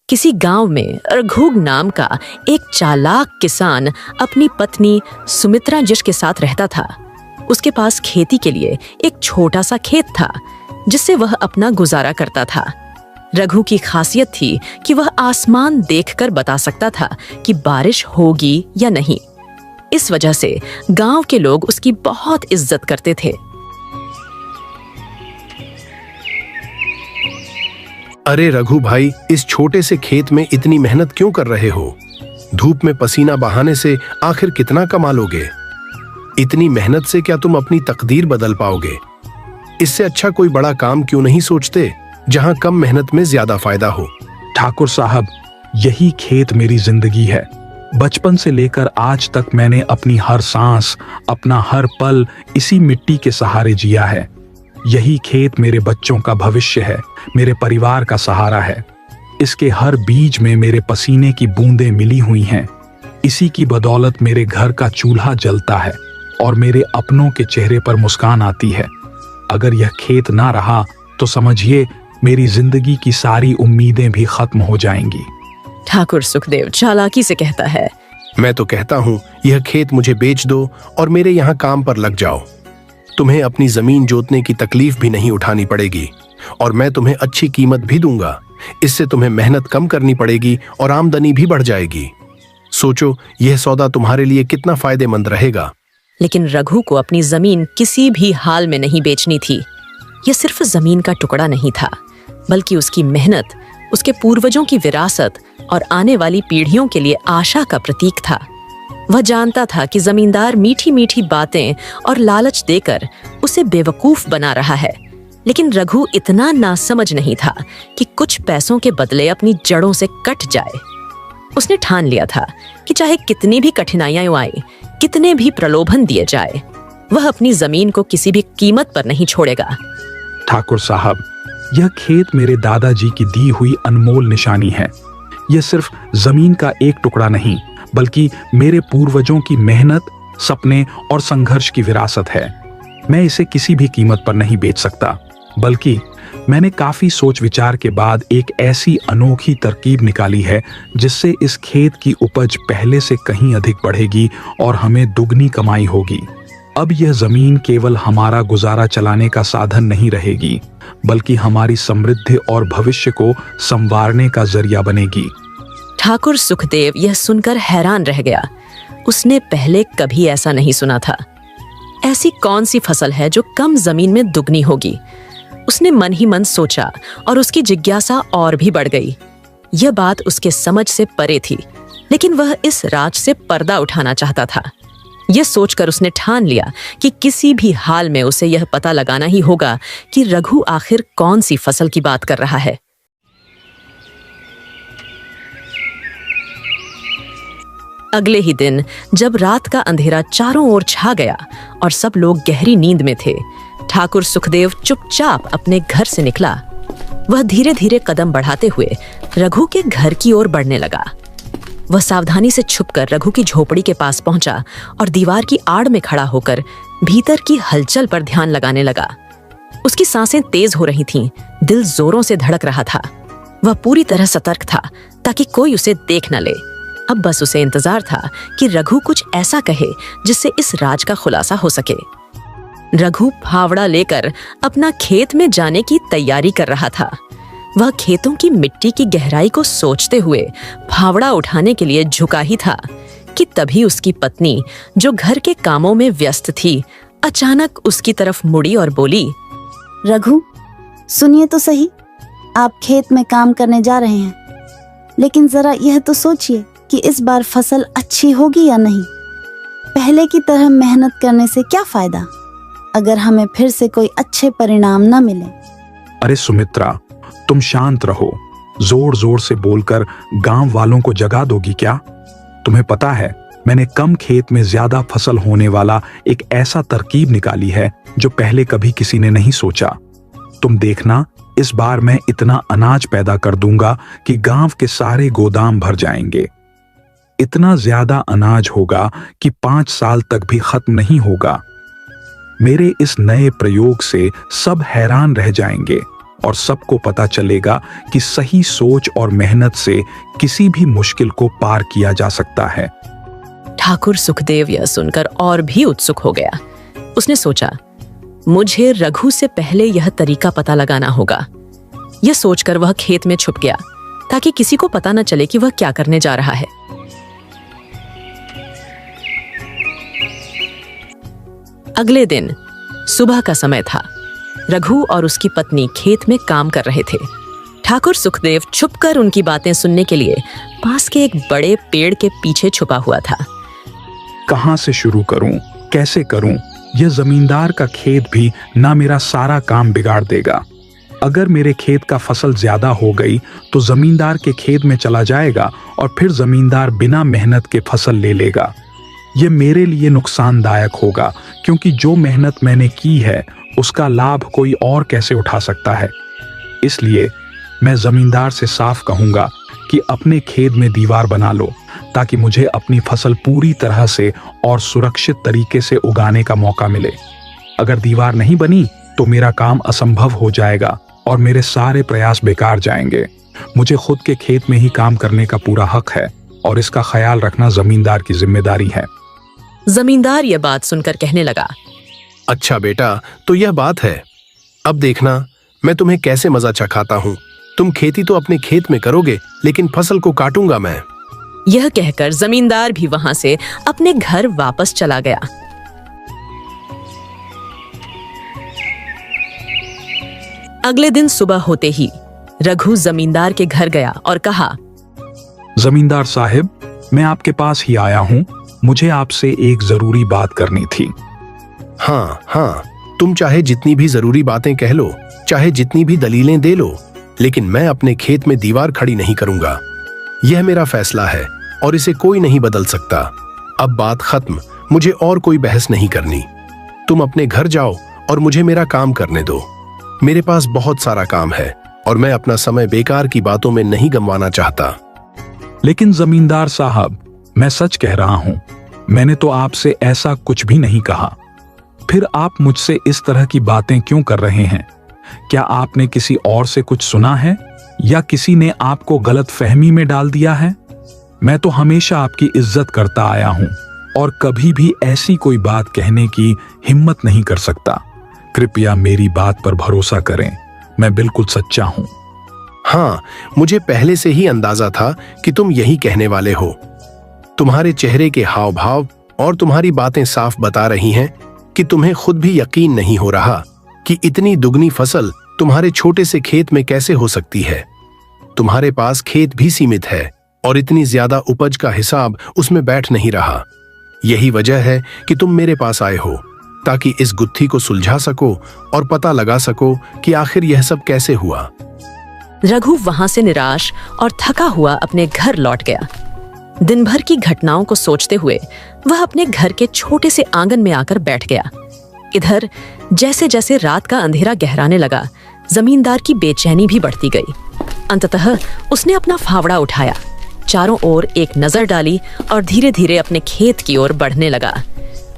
किसी गांव में रघु नाम का एक चालाक किसान अपनी पत्नी सुमित्रा जिसके साथ रहता था। उसके पास खेती के लिए एक छोटा सा खेत था जिससे वह अपना गुजारा करता था। रघु की खासियत थी कि वह आसमान देखकर बता सकता था कि बारिश होगी या नहीं। इस वजह से गांव के लोग उसकी बहुत इज्जत करते थे। अरे रघु भाई, इस छोटे से खेत में इतनी मेहनत क्यों कर रहे हो? धूप में पसीना बहाने से आखिर कितना कमा लोगे? इतनी मेहनत से क्या तुम अपनी तकदीर बदल पाओगे? इससे अच्छा कोई बड़ा काम क्यों नहीं सोचते जहां कम मेहनत में ज्यादा फायदा हो? ठाकुर साहब, यही खेत मेरी जिंदगी है। बचपन से लेकर आज तक मैंने अपनी हर सांस, अपना हर पल इसी मिट्टी के सहारे जिया है। यही खेत मेरे बच्चों का भविष्य है, मेरे परिवार का सहारा है। इसके हर बीज में मेरे पसीने की बूंदें मिली हुई हैं। इसी की बदौलत मेरे घर का चूल्हा जलता है और मेरे अपनों के चेहरे पर मुस्कान आती है। अगर यह खेत ना रहा तो समझिए मेरी जिंदगी की सारी उम्मीदें भी खत्म हो जाएंगी। ठाकुर सुखदेव चालाकी से कहता है, मैं तो कहता हूँ यह खेत मुझे बेच दो और मेरे यहाँ काम पर लग जाओ। तुम्हें अपनी जमीन जोतने की तकलीफ भी नहीं उठानी पड़ेगी और मैं तुम्हें अच्छी कीमत भी दूंगा। इससे तुम्हें मेहनत कम करनी पड़ेगी और आमदनी भी बढ़ जाएगी। सोचो यह सौदा तुम्हारे लिए कितना फायदेमंद रहेगा। लेकिन रघु को अपनी जमीन किसी भी हाल में नहीं बेचनी थी। यह सिर्फ जमीन का टुकड़ा नहीं था, बल्कि उसकी मेहनत, उसके पूर्वजों की विरासत और आने वाली पीढ़ियों के लिए आशा का प्रतीक था। वह जानता था कि जमींदार मीठी मीठी बातें और लालच देकर उसे बेवकूफ बना रहा है, लेकिन रघु इतना नासमझ नहीं था कि कुछ पैसों के बदले अपनी जड़ों से कट जाए। उसने ठान लिया था कि चाहे कितनी भी कठिनाइयां आए, कितने भी प्रलोभन दिए जाए, वह अपनी जमीन को किसी भी कीमत पर नहीं छोड़ेगा। ठाकुर साहब, यह खेत मेरे दादाजी की दी हुई अनमोल निशानी है। यह सिर्फ जमीन का एक टुकड़ा नहीं, बल्कि मेरे पूर्वजों की मेहनत, सपने और संघर्ष की विरासत है। मैं इसे किसी भी कीमत पर नहीं बेच सकता, बल्कि मैंने काफी सोच विचार के बाद एक ऐसी अनोखी तरकीब निकाली है जिससे इस खेत की उपज पहले से कहीं अधिक बढ़ेगी और हमें दुगनी कमाई होगी। अब यह जमीन केवल हमारा गुजारा चलाने का साधन नहीं रहेगी, बल्कि हमारी समृद्धि और भविष्य को संवारने का जरिया बनेगी। ठाकुर सुखदेव यह सुनकर हैरान रह गया। उसने पहले कभी ऐसा नहीं सुना था। ऐसी कौन सी फसल है जो कम जमीन में दुगनी होगी? उसने मन ही मन सोचा और उसकी जिज्ञासा और भी बढ़ गई। यह बात उसके समझ से परे थी, लेकिन वह इस राज से पर्दा उठाना चाहता था। यह सोचकर उसने ठान लिया कि किसी भी हाल में उसे यह पता लगाना ही होगा कि रघु आखिर कौन सी फसल की बात कर रहा है। अगले ही दिन जब रात का अंधेरा चारों ओर छा गया और सब लोग गहरी नींद में थे, ठाकुर सुखदेव चुपचाप अपने घर से निकला। वह धीरे धीरे कदम बढ़ाते हुए रघु के घर की ओर बढ़ने लगा। वह सावधानी से छुपकर रघु की झोपड़ी के पास पहुंचा और दीवार की आड़ में खड़ा होकर भीतर की हलचल पर ध्यान लगाने लगा। उसकी सांसें तेज हो रही थीं, दिल जोरों से धड़क रहा था। वह पूरी तरह सतर्क था ताकि कोई उसे देख न ले। अब बस उसे इंतजार था कि रघु कुछ ऐसा कहे जिससे इस राज का खुलासा हो सके। रघु फावड़ा लेकर अपना खेत में जाने की तैयारी कर रहा था। वह खेतों की मिट्टी की गहराई को सोचते हुए फावड़ा उठाने के लिए झुका ही था कि तभी उसकी पत्नी, जो घर के कामों में व्यस्त थी, अचानक उसकी तरफ मुड़ी और बोली, रघु, सुनिए तो सही, आप खेत में काम करने जा रहे हैं, लेकिन जरा यह तो सोचिए कि इस बार फसल अच्छी होगी या नहीं। पहले की तरह मेहनत करने से क्या फायदा अगर हमें फिर से कोई अच्छे परिणाम न मिले। अरे सुमित्रा, तुम शांत रहो। जोर जोर से बोलकर गांव वालों को जगा दोगी क्या? तुम्हें पता है, मैंने कम खेत में ज्यादा फसल होने वाला एक ऐसा तरकीब निकाली है जो पहले कभी किसी ने नहीं सोचा। तुम देखना, इस बार मैं इतना अनाज पैदा कर दूंगा कि गांव के सारे गोदाम भर जाएंगे। इतना ज्यादा अनाज होगा कि 5 साल तक भी खत्म नहीं होगा। मेरे इस नए प्रयोग से सब हैरान रह जाएंगे और सबको पता चलेगा कि सही सोच और मेहनत से किसी भी मुश्किल को पार किया जा सकता है। ठाकुर सुखदेव यह सुनकर और भी उत्सुक हो गया। उसने सोचा, मुझे रघु से पहले यह तरीका पता लगाना होगा। यह सोचकर वह खेत में छुप गया ताकि किसी को पता न चले कि वह क्या करने जा रहा है। अगले दिन सुबह का समय था। रघु और उसकी पत्नी खेत में काम कर रहे थे। ठाकुर सुखदेव छुपकर उनकी बातें सुनने के लिए पास के एक बड़े पेड़ के पीछे छुपा हुआ था। कहां से शुरू करूं, कैसे करूं? यह जमींदार का खेत भी ना मेरा सारा काम बिगाड़ देगा। अगर मेरे खेत का फसल ज्यादा हो गई तो जमींदार के खेत में चला जाएगा और फिर जमींदार बिना मेहनत के फसल ले लेगा। यह मेरे लिए नुकसानदायक होगा, क्योंकि जो मेहनत मैंने की है उसका लाभ कोई और कैसे उठा सकता है। इसलिए मैं जमींदार से साफ कहूंगा कि अपने खेत में दीवार बना लो, ताकि मुझे अपनी फसल पूरी तरह से और सुरक्षित तरीके से उगाने का मौका मिले। अगर दीवार नहीं बनी तो मेरा काम असंभव हो जाएगा और मेरे सारे प्रयास बेकार जाएंगे। मुझे खुद के खेत में ही काम करने का पूरा हक है और इसका ख्याल रखना जमींदार की जिम्मेदारी है। जमींदार यह बात सुनकर कहने लगा, अच्छा बेटा, तो यह बात है। अब देखना मैं तुम्हें कैसे मजा चखाता हूँ। तुम खेती तो अपने खेत में करोगे, लेकिन फसल को काटूंगा मैं। यह कहकर जमींदार भी वहां से अपने घर वापस चला गया। अगले दिन सुबह होते ही रघु जमींदार के घर गया और कहा, जमींदार साहिब, मैं आपके पास ही आया हूँ। मुझे आपसे एक जरूरी बात करनी थी। हाँ, तुम चाहे जितनी भी जरूरी बातें कह लो, चाहे जितनी भी दलीलें दे लो, लेकिन मैं अपने खेत में दीवार खड़ी नहीं करूंगा। यह मेरा फैसला है और इसे कोई नहीं बदल सकता। अब बात खत्म, मुझे और कोई बहस नहीं करनी। तुम अपने घर जाओ और मुझे मेरा काम करने दो। मेरे पास बहुत सारा काम है और मैं अपना समय बेकार की बातों में नहीं गंवाना चाहता। लेकिन जमींदार साहब, मैं सच कह रहा हूं। मैंने तो आपसे ऐसा कुछ भी नहीं कहा। फिर आप मुझसे इस तरह की बातें क्यों कर रहे हैं? क्या आपने किसी और से कुछ सुना है या किसी ने आपको गलत फहमी में डाल दिया है? मैं तो हमेशा आपकी इज्जत करता आया हूं और कभी भी ऐसी कोई बात कहने की हिम्मत नहीं कर सकता। कृपया मेरी बात पर भरोसा करें, मैं बिल्कुल सच्चा हूं। हाँ, मुझे पहले से ही अंदाजा था कि तुम यही कहने वाले हो। तुम्हारे चेहरे के हाव भाव और तुम्हारी बातें साफ बता रही हैं कि तुम्हें खुद भी यकीन नहीं हो रहा कि इतनी दुगनी फसल तुम्हारे छोटे से खेत में कैसे हो सकती है। तुम्हारे पास खेत भी सीमित है और इतनी ज्यादा उपज का हिसाब उसमें बैठ नहीं रहा। यही वजह है कि तुम मेरे पास आए हो, ताकि इस गुत्थी को सुलझा सको और पता लगा सको कि आखिर यह सब कैसे हुआ। रघु वहां से निराश और थका हुआ अपने घर लौट गया। दिन भर की घटनाओं को सोचते हुए वह अपने घर के छोटे से आंगन में आकर बैठ गया। इधर जैसे जैसे रात का अंधेरा गहराने लगा, जमींदार की बेचैनी भी बढ़ती गई। अंततः उसने अपना फावड़ा उठाया, चारों ओर एक नजर डाली और धीरे धीरे अपने खेत की ओर बढ़ने लगा।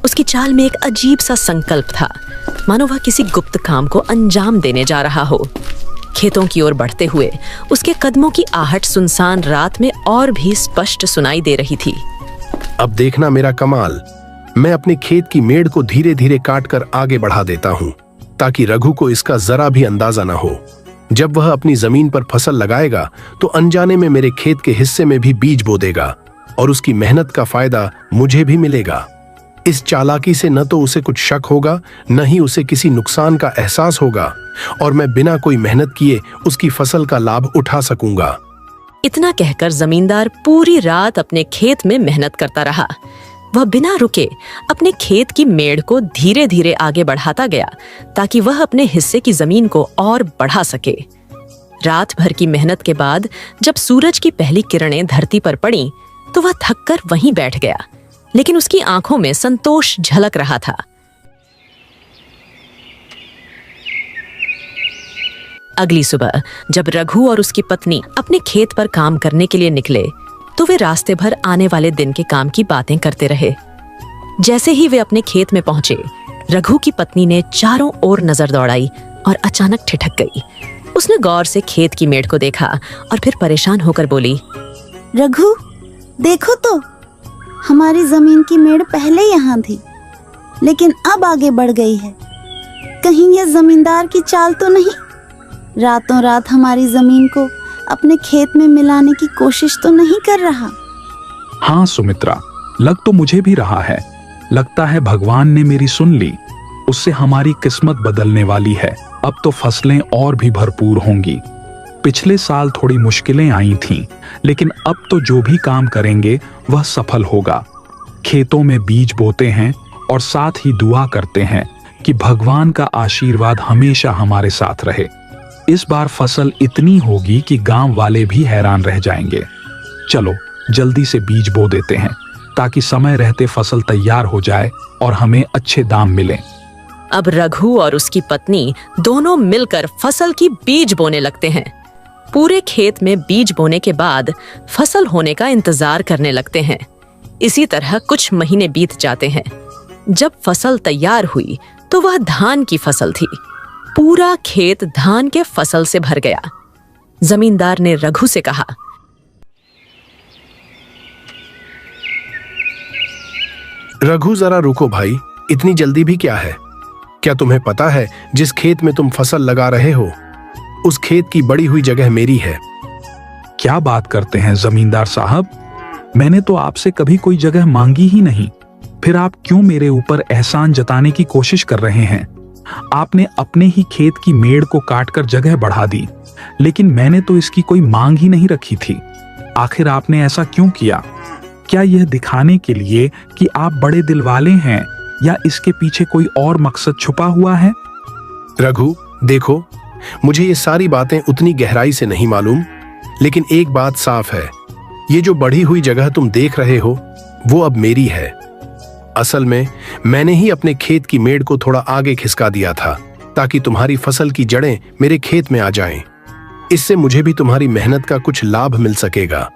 उसकी चाल में एक अजीब सा संकल्प था, मानो वह किसी गुप्त काम को अंजाम देने जा रहा हो। खेतों की ओर बढ़ते हुए उसके कदमों की आहट सुनसान रात में और भी स्पष्ट सुनाई दे रही थी। अब देखना मेरा कमाल। मैं अपने खेत की मेड़ को धीरे धीरे काटकर आगे बढ़ा देता हूँ, ताकि रघु को इसका जरा भी अंदाजा न हो। जब वह अपनी जमीन पर फसल लगाएगा तो अनजाने में मेरे खेत के हिस्से में भी बीज बो देगा और उसकी मेहनत का फायदा मुझे भी मिलेगा। इस चालाकी से न तो उसे कुछ शक होगा, न ही उसे किसी नुकसान का एहसास होगा और मैं बिना कोई मेहनत किए उसकी फसल का लाभ उठा सकूंगा। इतना कहकर जमींदार पूरी रात अपने खेत में मेहनत करता रहा। वह बिना रुके अपने खेत की मेड़ को धीरे धीरे आगे बढ़ाता गया, ताकि वह अपने हिस्से की जमीन को और बढ़ा सके। रात भर की मेहनत के बाद जब सूरज की पहली किरणें धरती पर पड़ी तो वह थककर वहीं बैठ गया, लेकिन उसकी आंखों में संतोष झलक रहा था। अगली सुबह जब रघु और उसकी पत्नी अपने खेत पर काम करने के लिए निकले तो वे रास्ते भर आने वाले दिन के काम की बातें करते रहे। जैसे ही वे अपने खेत में पहुंचे, रघु की पत्नी ने चारों ओर नजर दौड़ाई और अचानक ठिठक गई। उसने गौर से खेत की मेड़ को देखा और फिर परेशान होकर बोली, रघु, देखो तो, हमारी जमीन की मेड़ पहले यहाँ थी, लेकिन अब आगे बढ़ गई है। कहीं ये जमींदार की चाल तो नहीं? रातों रात हमारी जमीन को अपने खेत में मिलाने की कोशिश तो नहीं कर रहा? हाँ सुमित्रा, लग तो मुझे भी रहा है। लगता है भगवान ने मेरी सुन ली। उससे हमारी किस्मत बदलने वाली है। अब तो फसलें और भी भरपूर होंगी। पिछले साल थोड़ी मुश्किलें आई थीं, लेकिन अब तो जो भी काम करेंगे वह सफल होगा। खेतों में बीज बोते हैं और साथ ही दुआ करते हैं कि भगवान का आशीर्वाद हमेशा हमारे साथ रहे। इस बार फसल इतनी होगी कि गांव वाले भी हैरान रह जाएंगे। चलो जल्दी से बीज बो देते हैं ताकि समय रहते फसल तैयार हो जाए और हमें अच्छे दाम मिले। अब रघु और उसकी पत्नी दोनों मिलकर फसल की बीज बोने लगते हैं। पूरे खेत में बीज बोने के बाद फसल होने का इंतजार करने लगते हैं। इसी तरह कुछ महीने बीत जाते हैं। जब फसल तैयार हुई तो वह धान की फसल थी। पूरा खेत धान के फसल से भर गया। जमींदार ने रघु से कहा, रघु जरा रुको भाई, इतनी जल्दी भी क्या है? क्या तुम्हें पता है जिस खेत में तुम फसल लगा रहे हो उस खेत की बड़ी हुई जगह मेरी है। क्या बात करते हैं जमींदार साहब, मैंने तो आपसे कभी कोई जगह मांगी ही नहीं। फिर आप क्यों मेरे ऊपर एहसान जताने की कोशिश कर रहे हैं? आपने अपने ही खेत की मेड़ को काटकर जगह बढ़ा दी, लेकिन मैंने तो इसकी कोई मांग ही नहीं रखी थी। आखिर आपने ऐसा क्यों किया? क्या यह दिखाने के लिए कि आप बड़े दिल वाले हैं या इसके पीछे कोई और मकसद छुपा हुआ है? रघु देखो, मुझे ये सारी बातें उतनी गहराई से नहीं मालूम, लेकिन एक बात साफ है, ये जो बढ़ी हुई जगह तुम देख रहे हो वो अब मेरी है। असल में मैंने ही अपने खेत की मेड़ को थोड़ा आगे खिसका दिया था ताकि तुम्हारी फसल की जड़ें मेरे खेत में आ जाएं। इससे मुझे भी तुम्हारी मेहनत का कुछ लाभ मिल सकेगा।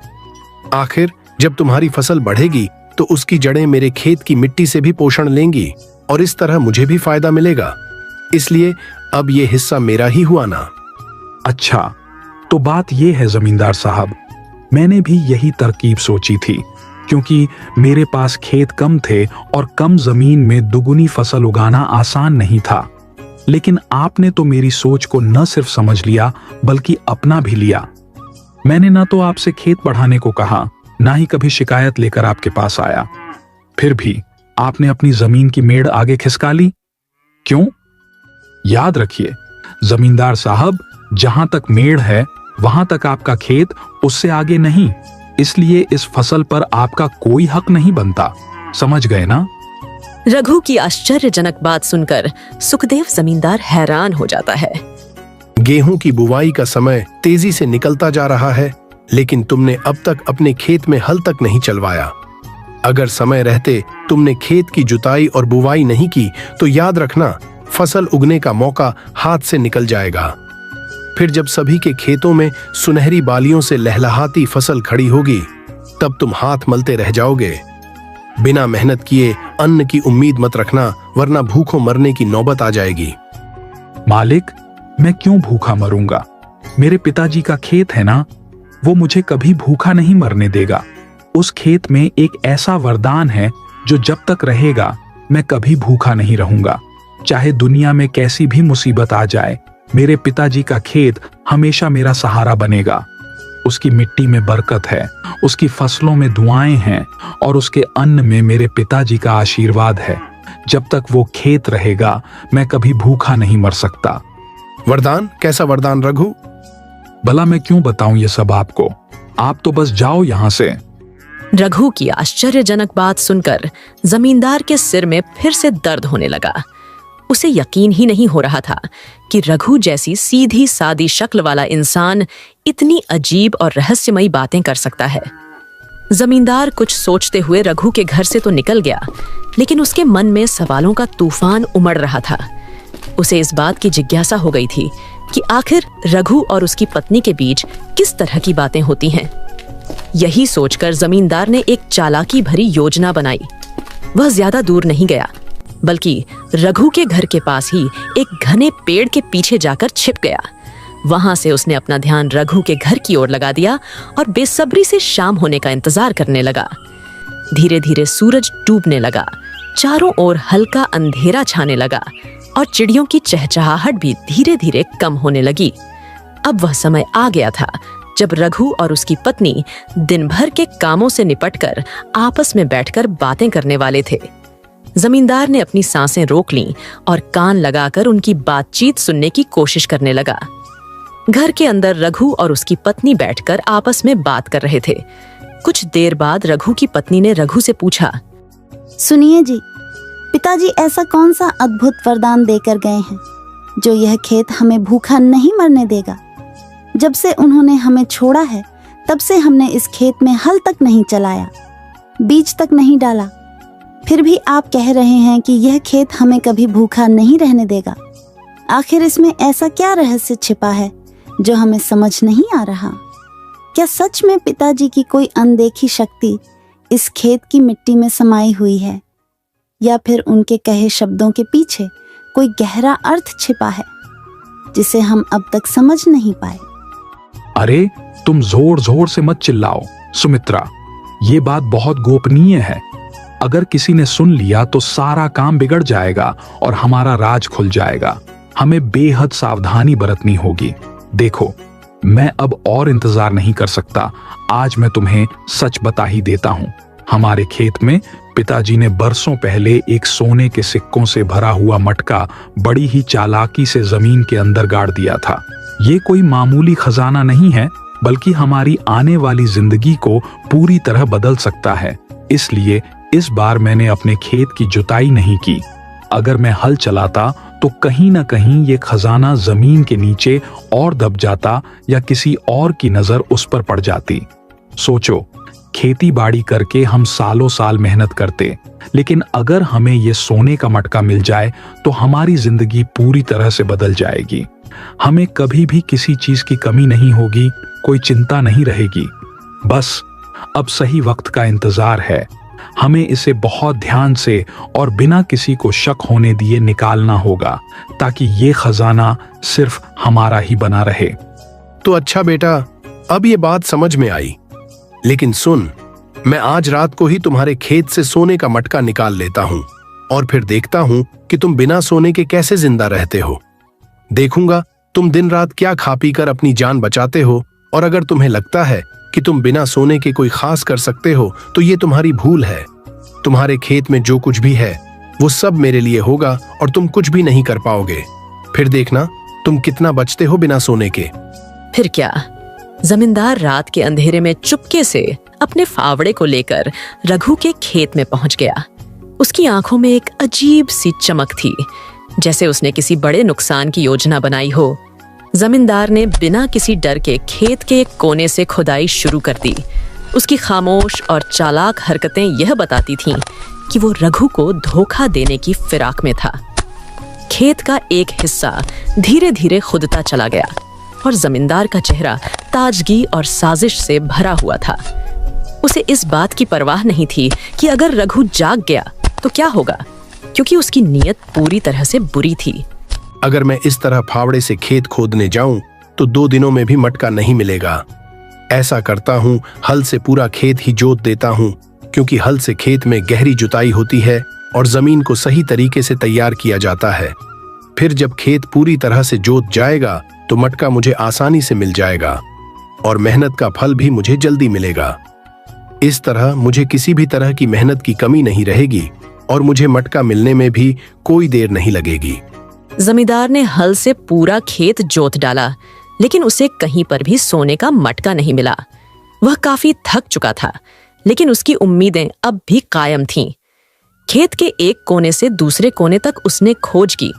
आखिर जब तुम्हारी फसल बढ़ेगी तो उसकी जड़ें मेरे खेत की मिट्टी से भी पोषण लेंगी और इस तरह मुझे भी फायदा मिलेगा। इसलिए अब ये हिस्सा मेरा ही हुआ ना। अच्छा, तो बात यह है जमींदार साहब, मैंने भी यही तरकीब सोची थी, क्योंकि मेरे पास खेत कम थे और कम जमीन में दुगुनी फसल उगाना आसान नहीं था। लेकिन आपने तो मेरी सोच को न सिर्फ समझ लिया बल्कि अपना भी लिया। मैंने ना तो आपसे खेत बढ़ाने को कहा, ना ही कभी शिकायत लेकर आपके पास आया। फिर भी आपने अपनी जमीन की मेड़ आगे खिसका ली। क्यों? याद रखिए जमींदार साहब, जहां तक मेड़ है वहां तक आपका खेत, उससे आगे नहीं। इसलिए इस फसल पर आपका कोई हक नहीं बनता। समझ गए ना? रघु की आश्चर्यजनक बात सुनकर सुखदेव जमींदार हैरान हो जाता है। गेहूं की बुवाई का समय तेजी से निकलता जा रहा है, लेकिन तुमने अब तक अपने खेत में हल तक नहीं चलवाया। अगर समय रहते तुमने खेत की जुताई और बुवाई नहीं की तो याद रखना, फसल उगने का मौका हाथ से निकल जाएगा। फिर जब सभी के खेतों में सुनहरी बालियों से लहलहाती फसल खड़ी होगी, तब तुम हाथ मलते रह जाओगे। बिना मेहनत किए अन्न की उम्मीद मत रखना, वरना भूखों मरने की नौबत आ जाएगी। मालिक, मैं क्यों भूखा मरूंगा? मेरे पिताजी का खेत है ना, वो मुझे कभी भूखा नहीं मरने देगा। उस खेत में एक ऐसा वरदान है जो जब तक रहेगा मैं कभी भूखा नहीं रहूंगा। चाहे दुनिया में कैसी भी मुसीबत आ जाए, मेरे पिताजी का खेत हमेशा मेरा सहारा बनेगा। उसकी मिट्टी में बरकत है, उसकी फसलों में दुआएं हैं और उसके अन्न में मेरे पिताजी का आशीर्वाद है। जब तक वो खेत रहेगा मैं कभी भूखा नहीं मर सकता। वरदान? कैसा वरदान रघु? भला मैं क्यों बताऊं ये सब आपको? आप तो बस जाओ यहां से। रघु की आश्चर्यजनक बात सुनकर जमींदार के सिर में फिर से दर्द होने लगा। उसे यकीन ही नहीं हो रहा था कि रघु जैसी सीधी सादी शक्ल वाला इंसान इतनी अजीब और रहस्यमयी बातें कर सकता है। जमींदार कुछ सोचते हुए रघु के घर से तो निकल गया, लेकिन उसके मन में सवालों का तूफान उमड़ रहा था। उसे इस बात की जिज्ञासा हो गई थी कि आखिर रघु और उसकी पत्नी के बीच किस तरह की बातें होती हैं। यही सोचकर जमींदार ने एक चालाकी भरी योजना बनाई। वह ज्यादा दूर नहीं गया, बल्कि रघु के घर के पास ही एक घने पेड़ के पीछे जाकर छिप गया। वहां से उसने अपना ध्यान रघु के घर की ओर लगा दिया और बेसब्री से शाम होने का इंतजार करने लगा। धीरे धीरे सूरज डूबने लगा, चारों ओर हल्का अंधेरा छाने लगा और चिड़ियों की चहचहाहट भी धीरे धीरे कम होने लगी। अब वह समय आ गया था जब रघु और उसकी पत्नी दिन भर के कामों से निपटकर आपस में बैठकर बातें करने वाले थे। जमींदार ने अपनी सांसें रोक लीं और कान लगाकर उनकी बातचीत सुनने की कोशिश करने लगा। घर के अंदर रघु और उसकी पत्नी बैठकर आपस में बात कर रहे थे। कुछ देर बाद रघु की पत्नी ने रघु से पूछा, सुनिए जी, पिताजी ऐसा कौन सा अद्भुत वरदान देकर गए हैं जो यह खेत हमें भूखा नहीं मरने देगा? जब से उन्होंने हमें छोड़ा है तब से हमने इस खेत में हल तक नहीं चलाया, बीज तक नहीं डाला। फिर भी आप कह रहे हैं कि यह खेत हमें कभी भूखा नहीं रहने देगा। आखिर इसमें ऐसा क्या रहस्य छिपा है जो हमें समझ नहीं आ रहा? क्या सच में पिताजी की कोई अनदेखी शक्ति इस खेत की मिट्टी में समाई हुई है, या फिर उनके कहे शब्दों के पीछे कोई गहरा अर्थ छिपा है जिसे हम अब तक समझ नहीं पाए? अरे तुम जोर जोर से मत चिल्लाओ सुमित्रा, ये बात बहुत गोपनीय है। अगर किसी ने सुन लिया तो सारा काम बिगड़ जाएगा और हमारा राज खुल जाएगा। हमें बेहद सावधानी बरतनी होगी। देखो, मैं अब और इंतजार नहीं कर सकता। आज मैं तुम्हें सच बता ही देता हूं। हमारे खेत में पिताजी ने बरसों पहले एक सोने के सिक्कों से भरा हुआ मटका बड़ी ही चालाकी से जमीन के अंदर गाड़ दिया था। ये कोई मामूली खजाना नहीं है, बल्कि हमारी आने वाली जिंदगी को पूरी तरह बदल सकता है। इसलिए इस बार मैंने अपने खेत की जुताई नहीं की। अगर मैं हल चलाता तो कहीं ना कहीं ये खजाना जमीन के नीचे और दब जाता या किसी और की नजर उस पर पड़ जाती। सोचो, खेती बाड़ी करके हम सालों साल मेहनत करते, लेकिन अगर हमें ये सोने का मटका मिल जाए तो हमारी जिंदगी पूरी तरह से बदल जाएगी। हमें कभी भी किसी चीज की कमी नहीं होगी, कोई चिंता नहीं रहेगी। बस अब सही वक्त का इंतजार है। हमें इसे बहुत ध्यान से और बिना किसी को शक होने दिए निकालना होगा, ताकि ये खजाना सिर्फ हमारा ही बना रहे। तो अच्छा बेटा, अब ये बात समझ में आई। लेकिन सुन, मैं आज रात को ही तुम्हारे खेत से सोने का मटका निकाल लेता हूँ और फिर देखता हूँ कि तुम बिना सोने के कैसे जिंदा रहते हो। देखूंगा तुम दिन रात क्या खा पी कर अपनी जान बचाते हो, और अगर तुम्हें लगता है कि तुम बिना सोने के कोई खास कर सकते हो तो ये तुम्हारी भूल है। तुम्हारे खेत में जो कुछ भी है वो सब मेरे लिए होगा और तुम कुछ भी नहीं कर पाओगे। फिर देखना तुम कितना बचते हो बिना सोने के। फिर क्या, जमींदार रात के अंधेरे में चुपके से अपने फावड़े को लेकर रघु के खेत में पहुंच गया। उसकी आंखों में एक अजीब सी चमक थी, जैसे उसने किसी बड़े नुकसान की योजना बनाई हो। जमींदार ने बिना किसी डर के खेत के एक कोने से खुदाई शुरू कर दी। उसकी खामोश और चालाक हरकतें यह बताती थीं कि वो रघु को धोखा देने की फिराक में था। खेत का एक हिस्सा धीरे धीरे खुदता चला गया और जमींदार का चेहरा ताजगी और साजिश से भरा हुआ था। उसे इस बात की परवाह नहीं थी कि अगर रघु जाग गया तो क्या होगा, क्योंकि उसकी नीयत पूरी तरह से बुरी थी। अगर मैं इस तरह फावड़े से खेत खोदने जाऊं तो 2 दिनों में भी मटका नहीं मिलेगा। ऐसा करता हूं, हल से पूरा खेत ही जोत देता हूं, क्योंकि हल से खेत में गहरी जुताई होती है और जमीन को सही तरीके से तैयार किया जाता है। फिर जब खेत पूरी तरह से जोत जाएगा तो मटका मुझे आसानी से मिल जाएगा और मेहनत का फल भी मुझे जल्दी मिलेगा। इस तरह मुझे किसी भी तरह की मेहनत की कमी नहीं रहेगी और मुझे मटका मिलने में भी कोई देर नहीं लगेगी। जमींदार ने हल से पूरा खेत जोत डाला, लेकिन उसे कहीं पर भी सोने का मटका नहीं मिला। वह काफी थक चुका था, लेकिन उसकी उम्मीदें अब भी कायम थीं। खेत के एक कोने से दूसरे कोने तक उसने खोज की,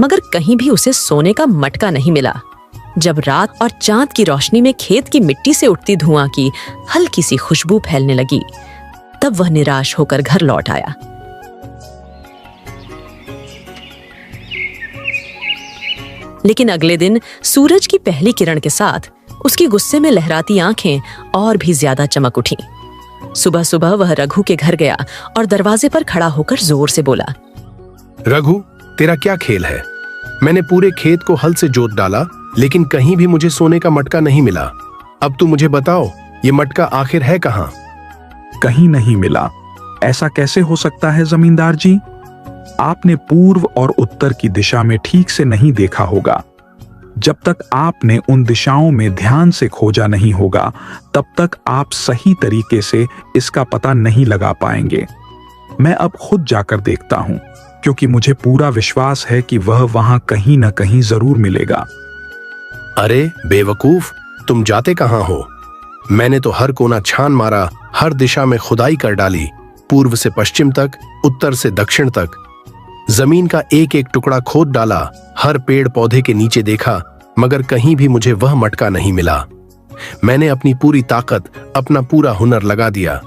मगर कहीं भी उसे सोने का मटका नहीं मिला। जब रात और चांद की रोशनी में खेत की मिट्टी से उठती धुआं की हल्की सी खुशबू फैलने लगी, तब वह निराश होकर घर लौट आया। लेकिन अगले दिन सूरज की पहली किरण के साथ उसकी गुस्से में लहराती आंखें और भी ज्यादा चमक उठीं। सुबह सुबह वह रघु के घर गया और दरवाजे पर खड़ा होकर जोर से बोला, रघु, तेरा क्या खेल है? मैंने पूरे खेत को हल से जोत डाला, लेकिन कहीं भी मुझे सोने का मटका नहीं मिला। अब तुम मुझे बताओ, ये मटका आखिर है कहाँ? कहीं नहीं मिला। ऐसा कैसे हो सकता है जमींदार जी? आपने पूर्व और उत्तर की दिशा में ठीक से नहीं देखा होगा। जब तक आपने उन दिशाओं में ध्यान से खोजा नहीं होगा, तब तक आप सही तरीके से इसका पता नहीं लगा पाएंगे। मैं अब खुद जाकर देखता हूं, क्योंकि मुझे पूरा विश्वास है कि वह वहां कहीं न कहीं जरूर मिलेगा। अरे बेवकूफ, तुम जाते कहाँ हो? मैंने तो हर कोना छान मारा, हर दिशा में खुदाई कर डाली, पूर्व से पश्चिम तक, उत्तर से दक्षिण तक। जमीन का एक एक टुकड़ा खोद डाला, हर पेड़ पौधे के नीचे देखा, मगर कहीं भी मुझे वह मटका नहीं मिला। मैंने अपनी पूरी ताकत, अपना पूरा हुनर लगा दिया,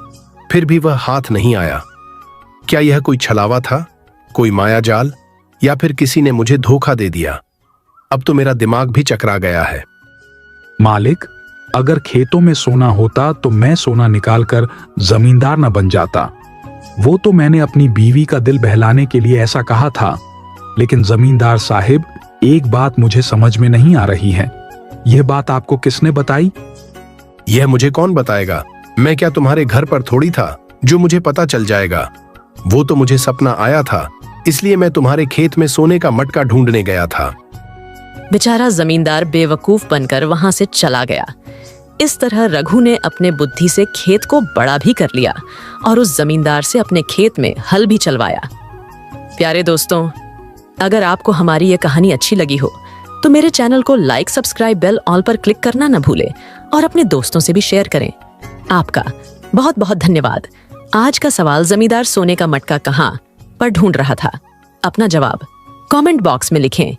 फिर भी वह हाथ नहीं आया। क्या यह कोई छलावा था, कोई मायाजाल, या फिर किसी ने मुझे धोखा दे दिया? अब तो मेरा दिमाग भी चकरा गया है। मालिक, अगर खेतों में सोना होता तो मैं सोना निकालकर जमींदार न बन जाता। वो तो मैंने अपनी बीवी का दिल बहलाने के लिए ऐसा कहा था। लेकिन जमींदार साहिब, एक बात मुझे समझ में नहीं आ रही है। यह बात आपको किसने बताई? यह मुझे कौन बताएगा? मैं क्या तुम्हारे घर पर थोड़ी था जो मुझे पता चल जाएगा। वो तो मुझे सपना आया था, इसलिए मैं तुम्हारे खेत में सोने का मटका ढूंढने गया था। बेचारा जमींदार बेवकूफ बनकर वहां से चला गया। इस तरह रघु ने अपने बुद्धि से खेत को बड़ा भी कर लिया और उस जमींदार से अपने खेत में हल भी चलवाया। प्यारे दोस्तों, अगर आपको हमारी यह कहानी अच्छी लगी हो तो मेरे चैनल को लाइक, सब्सक्राइब, बेल ऑल पर क्लिक करना न भूलें और अपने दोस्तों से भी शेयर करें। आपका बहुत बहुत धन्यवाद। आज का सवाल जमींदार सोने का मटका कहाँ पर ढूंढ रहा था। अपना जवाब कमेंट बॉक्स में लिखें।